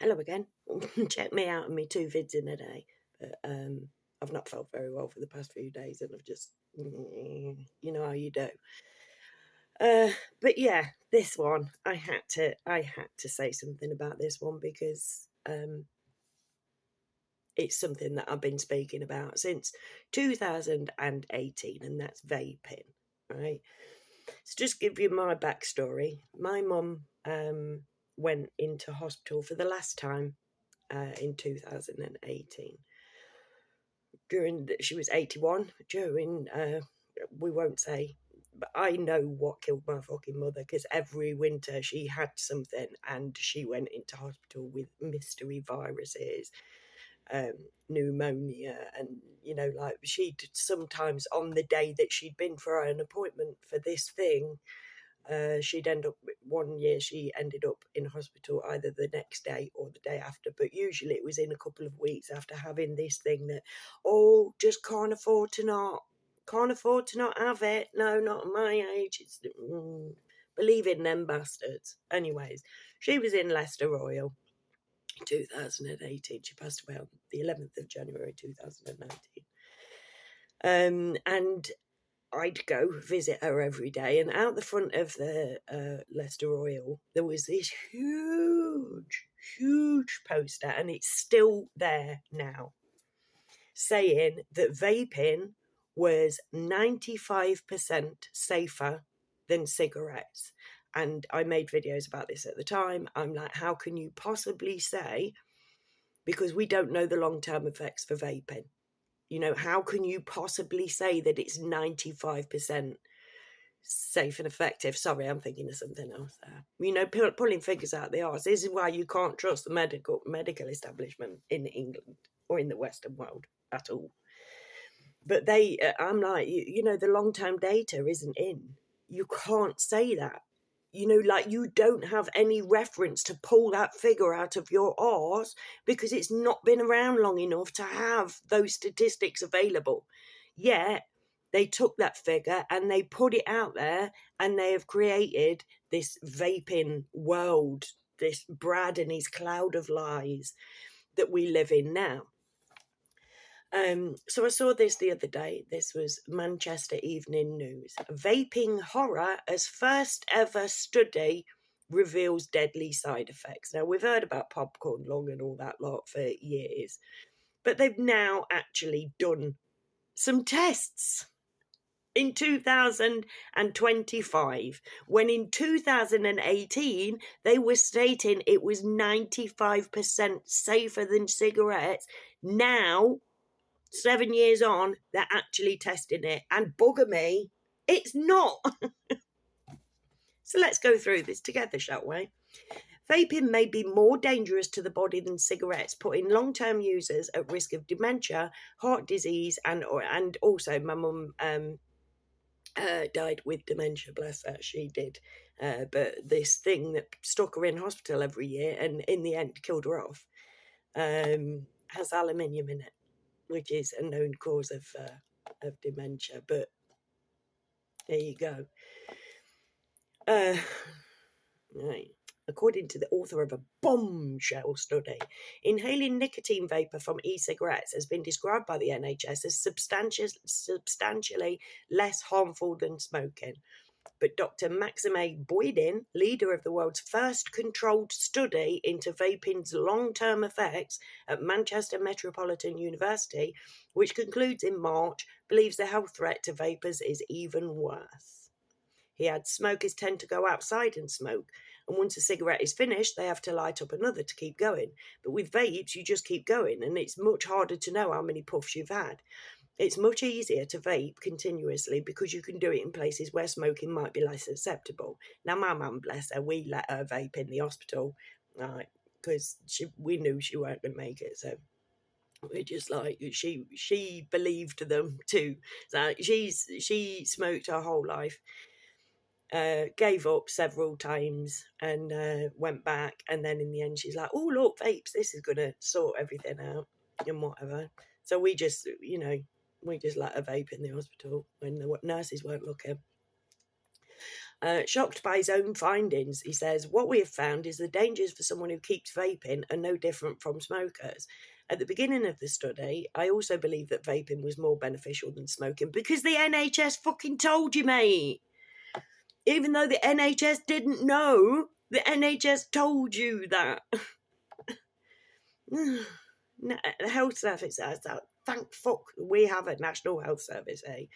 Hello again. Check me out and me 2 vids in a day. But I've not felt very well for the past few days, and I've just, you know how you do. But yeah, this one I had to say something about this one because it's something that I've been speaking about since 2018, and that's vaping, right? So just give you my backstory. My mum went into hospital for the last time in 2018. She was 81 during, we won't say, but I know what killed my fucking mother, because every winter she had something and she went into hospital with mystery viruses, pneumonia, and like she'd sometimes, on the day that she'd been for an appointment for this thing, she'd end up, one year she ended up in hospital either the next day or the day after, but usually it was in a couple of weeks after having this thing that, just can't afford to not have it. No, not at my age. It's believe in them bastards. Anyways, she was in Leicester Royal 2018. She passed away on the 11th of January 2019. And I'd go visit her every day, and out the front of the Leicester Royal there was this huge poster, and it's still there now, saying that vaping was 95% safer than cigarettes. And I made videos about this at the time. I'm like, how can you possibly say, because we don't know the long-term effects for vaping. How can you possibly say that it's 95% safe and effective? Sorry, I'm thinking of something else there. Pulling figures out the arse. This is why you can't trust the medical establishment in England or in the Western world at all. But I'm like, the long-term data isn't in. You can't say that. You don't have any reference to pull that figure out of your arse, because it's not been around long enough to have those statistics available. Yet they took that figure and they put it out there, and they have created this vaping world, this Brad and his cloud of lies that we live in now. So I saw this the other day. This was Manchester Evening News. Vaping horror as first ever study reveals deadly side effects. Now, we've heard about popcorn lung and all that lot for years, but they've now actually done some tests in 2025, when in 2018 they were stating it was 95% safer than cigarettes. Now, 7 years on, they're actually testing it, and bugger me, it's not. So let's go through this together, shall we? Vaping may be more dangerous to the body than cigarettes, putting long-term users at risk of dementia, heart disease, and also my mum died with dementia, bless her, she did. But this thing that stuck her in hospital every year and in the end killed her off has aluminium in it, which is a known cause of dementia. But there you go. Right. According to the author of a bombshell study, inhaling nicotine vapor from e-cigarettes has been described by the NHS as substantially less harmful than smoking. But Dr. Maxime Boydin, leader of the world's first controlled study into vaping's long-term effects at Manchester Metropolitan University, which concludes in March, believes the health threat to vapors is even worse. He adds, smokers tend to go outside and smoke, and once a cigarette is finished, they have to light up another to keep going. But with vapes, you just keep going, and it's much harder to know how many puffs you've had. It's much easier to vape continuously because you can do it in places where smoking might be less acceptable. Now, my mum, bless her, we let her vape in the hospital, right, because we knew she weren't going to make it, so we're just like, she believed them too. So she smoked her whole life. Gave up several times and went back, and then in the end she's like, oh look, vapes, this is gonna sort everything out and whatever. So we just let her vape in the hospital when the nurses weren't looking. Shocked by his own findings, he says, "What we have found is the dangers for someone who keeps vaping are no different from smokers. At the beginning of the study, I also believed that vaping was more beneficial than smoking because the NHS fucking told you, mate. Even though the NHS didn't know, the NHS told you that." The health service says that. Thank fuck we have a national health service, eh?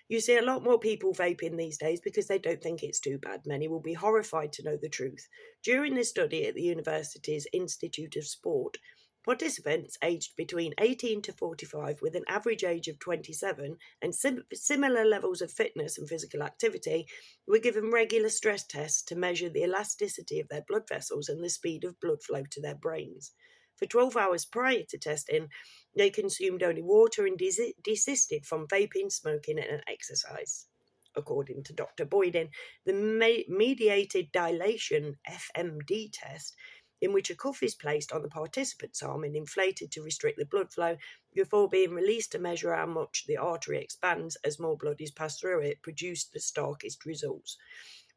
You see a lot more people vaping these days because they don't think it's too bad. Many will be horrified to know the truth. During this study at the university's Institute of Sport, participants aged between 18 to 45 with an average age of 27 and similar levels of fitness and physical activity were given regular stress tests to measure the elasticity of their blood vessels and the speed of blood flow to their brains. For 12 hours prior to testing, they consumed only water and desisted from vaping, smoking, and exercise. According to Dr. Boyden, the mediated dilation FMD test, in which a cuff is placed on the participant's arm and inflated to restrict the blood flow before being released to measure how much the artery expands as more blood is passed through it, produced the starkest results.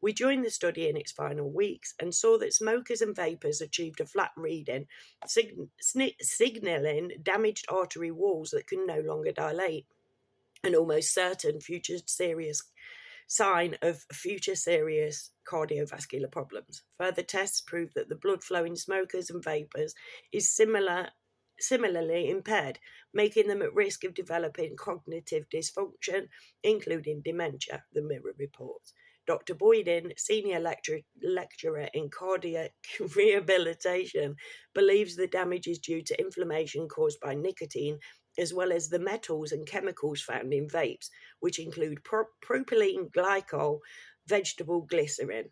We joined the study in its final weeks and saw that smokers and vapors achieved a flat reading, signalling damaged artery walls that can no longer dilate, an almost certain sign of future serious cardiovascular problems. Further tests proved that the blood flow in smokers and vapors is similarly impaired, making them at risk of developing cognitive dysfunction, including dementia, the Mirror reports. Dr. Boyden, senior lecturer in cardiac rehabilitation, believes the damage is due to inflammation caused by nicotine, as well as the metals and chemicals found in vapes, which include propylene glycol, vegetable glycerin.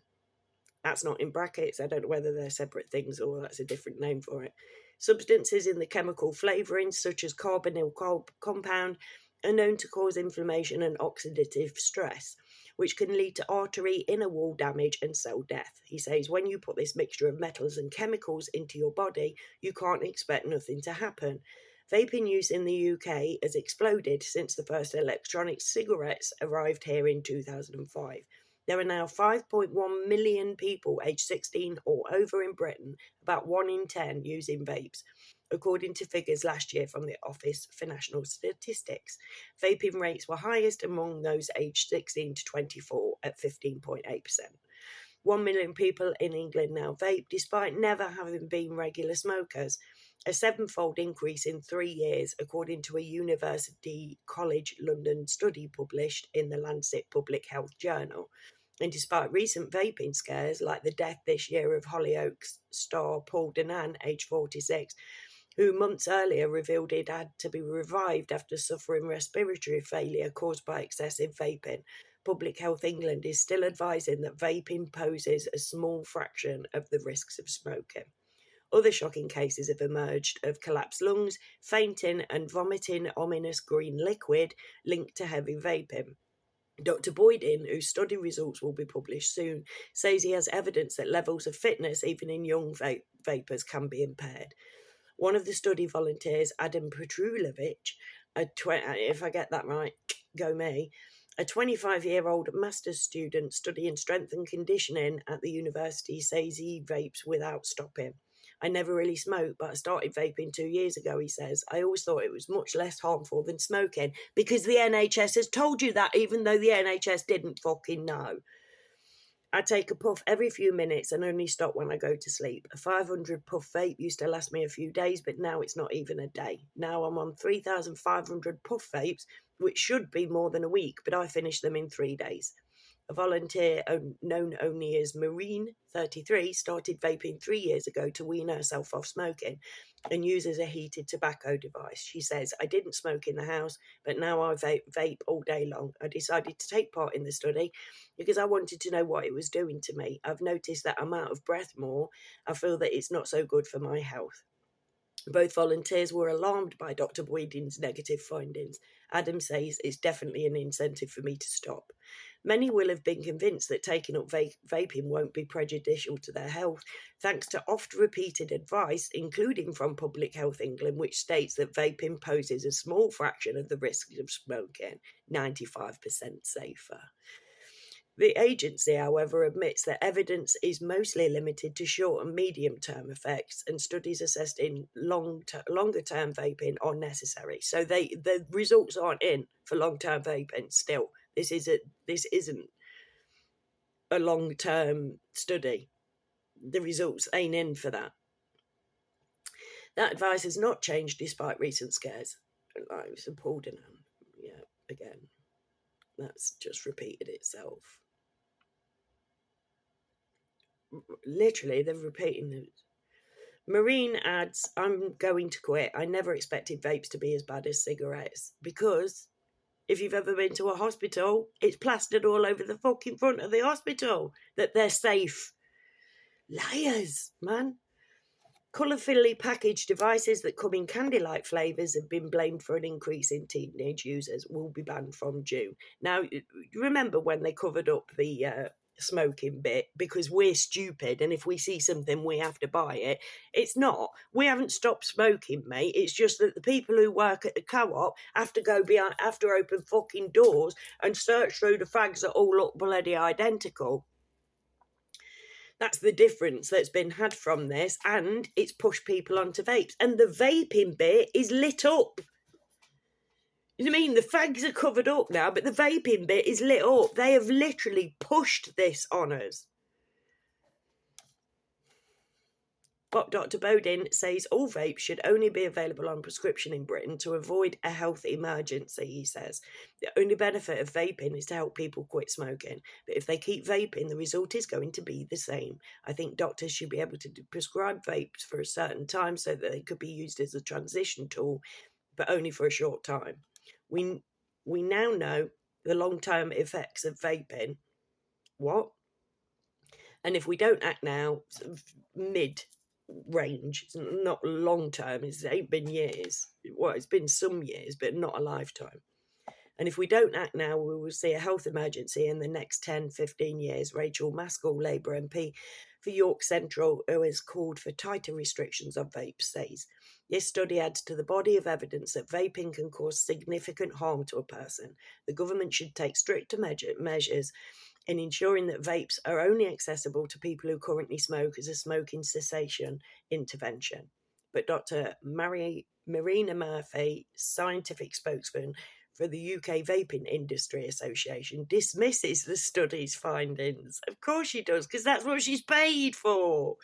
That's not in brackets. I don't know whether they're separate things or that's a different name for it. Substances in the chemical flavourings, such as carbonyl compound, are known to cause inflammation and oxidative stress, which can lead to artery inner wall damage and cell death. He says, when you put this mixture of metals and chemicals into your body, you can't expect nothing to happen. Vaping use in the UK has exploded since the first electronic cigarettes arrived here in 2005. There are now 5.1 million people aged 16 or over in Britain, about 1 in 10 using vapes, according to figures last year from the Office for National Statistics. Vaping rates were highest among those aged 16 to 24 at 15.8%. 1 million people in England now vape, despite never having been regular smokers, a sevenfold increase in 3 years, according to a University College London study published in the Lancet Public Health Journal. And despite recent vaping scares, like the death this year of Hollyoaks star Paul Danan, aged 46, who months earlier revealed he'd had to be revived after suffering respiratory failure caused by excessive vaping, Public Health England is still advising that vaping poses a small fraction of the risks of smoking. Other shocking cases have emerged of collapsed lungs, fainting, and vomiting ominous green liquid linked to heavy vaping. Dr. Boyden, whose study results will be published soon, says he has evidence that levels of fitness, even in young vapors, can be impaired. One of the study volunteers, Adam Petrulovich, if I get that right, go me, a 25-year-old master's student studying strength and conditioning at the university, says he vapes without stopping. I never really smoked, but I started vaping 2 years ago, he says. I always thought it was much less harmful than smoking because the NHS has told you that, even though the NHS didn't fucking know. I take a puff every few minutes and only stop when I go to sleep. A 500 puff vape used to last me a few days, but now it's not even a day. Now I'm on 3,500 puff vapes, which should be more than a week, but I finish them in 3 days. A volunteer known only as Marine, 33, started vaping 3 years ago to wean herself off smoking and uses a heated tobacco device. She says, I didn't smoke in the house, but now I vape all day long. I decided to take part in the study because I wanted to know what it was doing to me. I've noticed that I'm out of breath more. I feel that it's not so good for my health. Both volunteers were alarmed by Dr. Boyden's negative findings. Adam says it's definitely an incentive for me to stop. Many will have been convinced that taking up vaping won't be prejudicial to their health, thanks to oft-repeated advice, including from Public Health England, which states that vaping poses a small fraction of the risks of smoking, 95% safer. The agency, however, admits that evidence is mostly limited to short and medium-term effects, and studies assessing longer-term vaping are necessary. So the results aren't in for long-term vaping still. This isn't a long-term study. The results ain't in for that. That advice has not changed despite recent scares. I was appalled in them. Yeah, again, that's just repeated itself. Literally, they're repeating it. Marine adds, I'm going to quit. I never expected vapes to be as bad as cigarettes, because if you've ever been to a hospital, it's plastered all over the fucking front of the hospital that they're safe. Liars, man. Colourfully packaged devices that come in candy-like flavours have been blamed for an increase in teenage users, will be banned from June. Now, remember when they covered up the smoking bit because we're stupid, and if we see something we have to buy it? It's not. We haven't stopped smoking, mate. It's just that the people who work at the co-op have to go behind, have to open fucking doors and search through the fags that all look bloody identical. That's the difference that's been had from this, and it's pushed people onto vapes. And the vaping bit is lit up. You know what I mean? The fags are covered up now, but the vaping bit is lit up. They have literally pushed this on us. But Dr. Bodin says all vapes should only be available on prescription in Britain to avoid a health emergency, he says. The only benefit of vaping is to help people quit smoking. But if they keep vaping, the result is going to be the same. I think doctors should be able to prescribe vapes for a certain time so that they could be used as a transition tool, but only for a short time. We now know the long-term effects of vaping. What? And if we don't act now, sort of mid-range, it's not long-term, it ain't been years. Well, it's been some years, but not a lifetime. And if we don't act now, we will see a health emergency in the next 10, 15 years. Rachel Maskell, Labour MP for York Central, who has called for tighter restrictions on vapes, says, this study adds to the body of evidence that vaping can cause significant harm to a person. The government should take stricter measures in ensuring that vapes are only accessible to people who currently smoke as a smoking cessation intervention. But Dr. Marina Murphy, scientific spokesman for the UK Vaping Industry Association, dismisses the study's findings. Of course she does, because that's what she's paid for.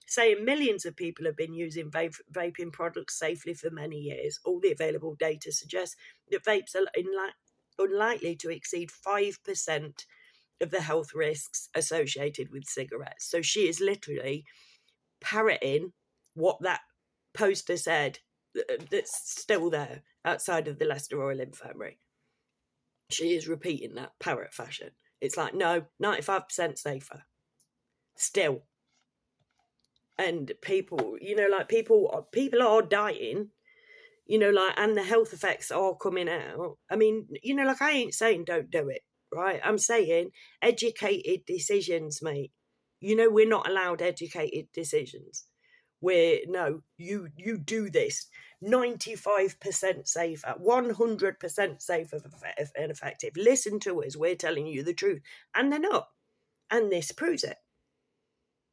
Saying millions of people have been using vaping products safely for many years. All the available data suggests that vapes are unlikely to exceed 5% of the health risks associated with cigarettes. So she is literally parroting what that poster said that's still there outside of the Leicester Royal Infirmary. She is repeating that parrot fashion. It's like, no, 95% safer. Still. And people, people are dying, and the health effects are coming out. I mean, I ain't saying don't do it, right? I'm saying educated decisions, mate. We're not allowed educated decisions. You do this 95% safer, 100% safer and effective. Listen to us, we're telling you the truth. And they're not. And this proves it.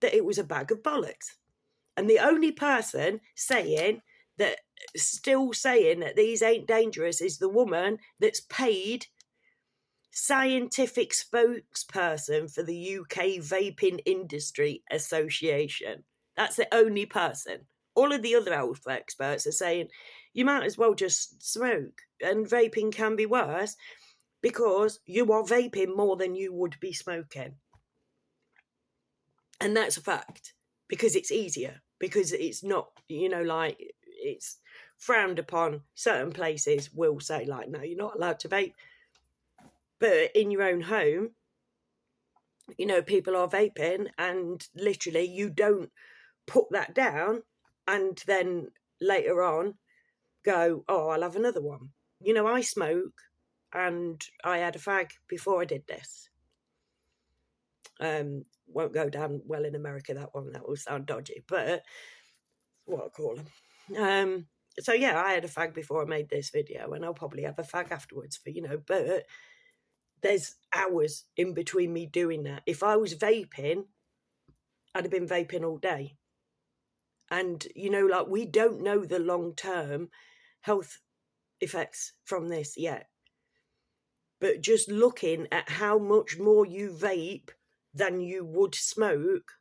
That it was a bag of bollocks. And the only person still saying that these ain't dangerous is the woman that's paid scientific spokesperson for the UK Vaping Industry Association. That's the only person. All of the other health experts are saying you might as well just smoke, and vaping can be worse because you are vaping more than you would be smoking. And that's a fact, because it's easier, because it's not, it's frowned upon. Certain places will say, no, you're not allowed to vape. But in your own home, people are vaping, and literally you don't put that down and then later on go, oh, I'll have another one. I smoke, and I had a fag before I did this. Won't go down well in America, that one. That will sound dodgy, but what I call them. So yeah, I had a fag before I made this video, and I'll probably have a fag afterwards but there's hours in between me doing that. If I was vaping, I'd have been vaping all day. And, you know, like, we don't know the long-term health effects from this yet. But just looking at how much more you vape than you would smoke,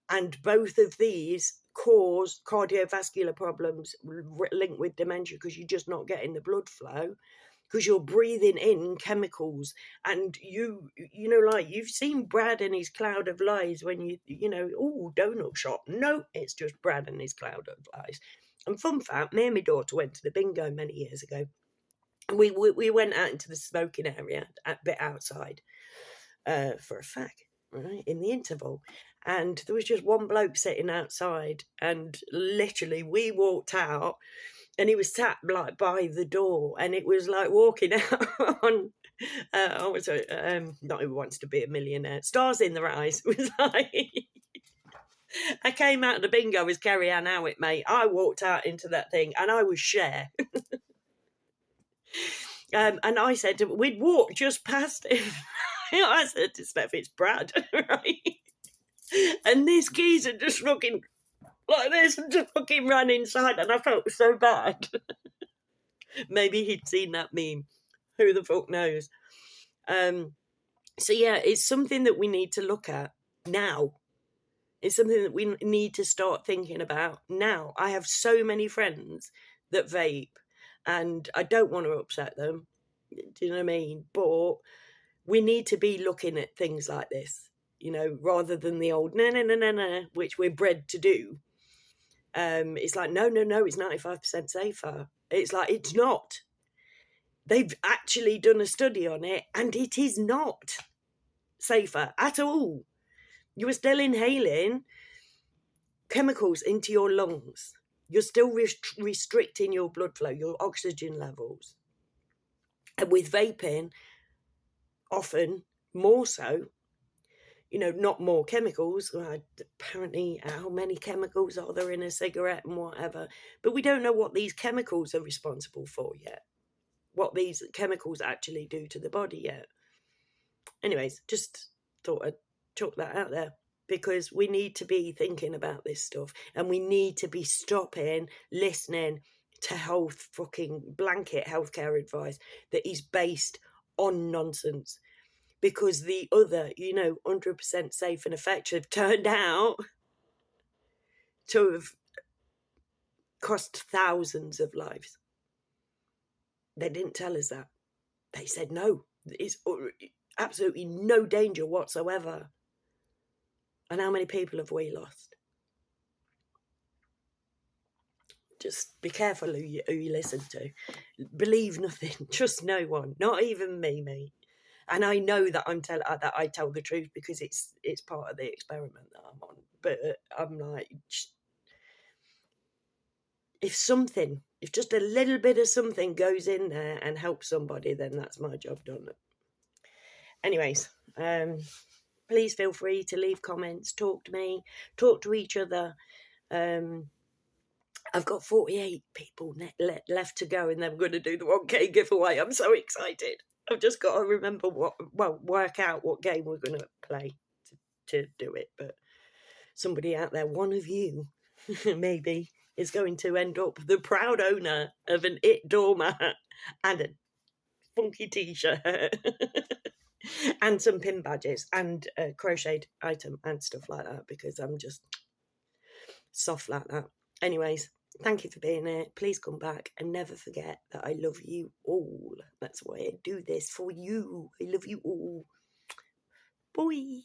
and both of these cause cardiovascular problems linked with dementia, because you're just not getting the blood flow, because you're breathing in chemicals. And you know, like, you've seen Brad and his cloud of lies when you know, oh, donut shop. No, it's just Brad and his cloud of lies. And fun fact, me and my daughter went to the bingo many years ago. And we went out into the smoking area, a bit outside, for a fag, right, in the interval. And there was just one bloke sitting outside, and literally we walked out, and he was sat like by the door, and it was like walking out on not Who Wants to Be a Millionaire, Stars in Their Eyes. It was like I came out of the bingo as Kerry Ann Howitt, mate. I walked out into that thing, and I was Cher. And I said, we'd walked just past him. I said to Steph, it's Brad, right? And this geezer just looking like this and just fucking ran inside, and I felt so bad. Maybe he'd seen that meme. Who the fuck knows? So yeah, it's something that we need to look at now. It's something that we need to start thinking about now. I have so many friends that vape, and I don't want to upset them. Do you know what I mean? But we need to be looking at things like this, you know, rather than the old no, which we're bred to do. It's like, no, it's 95% safer. It's like, it's not. They've actually done a study on it, and it is not safer at all. You are still inhaling chemicals into your lungs. You're still restricting your blood flow, your oxygen levels. And with vaping, often more so, you know, not more chemicals. Apparently, how many chemicals are there in a cigarette and whatever. But we don't know what these chemicals are responsible for yet. What these chemicals actually do to the body yet. Anyways, just thought I'd chuck that out there, because we need to be thinking about this stuff, and we need to be stopping listening to fucking blanket healthcare advice that is based on nonsense. Because the other, you know, 100% safe and effective turned out to have cost thousands of lives. They didn't tell us that. They said no, it's absolutely no danger whatsoever. And how many people have we lost? Just be careful who you listen to. Believe nothing. Trust no one. Not even me, mate. And I know that that I tell the truth, because it's part of the experiment that I'm on. But I'm like, if just a little bit of something goes in there and helps somebody, then that's my job done. Anyways, please feel free to leave comments, talk to me, talk to each other. I've got 48 people left to go, and then we're going to do the 1K giveaway. I'm so excited. I've just got to remember work out what game we're going to play to do it. But somebody out there, one of you, maybe, is going to end up the proud owner of an It doormat and a funky t-shirt and some pin badges and a crocheted item and stuff like that, because I'm just soft like that. Anyways, thank you for being here. Please come back, and never forget that I love you all. That's why I do this, for you. I love you all. Bye.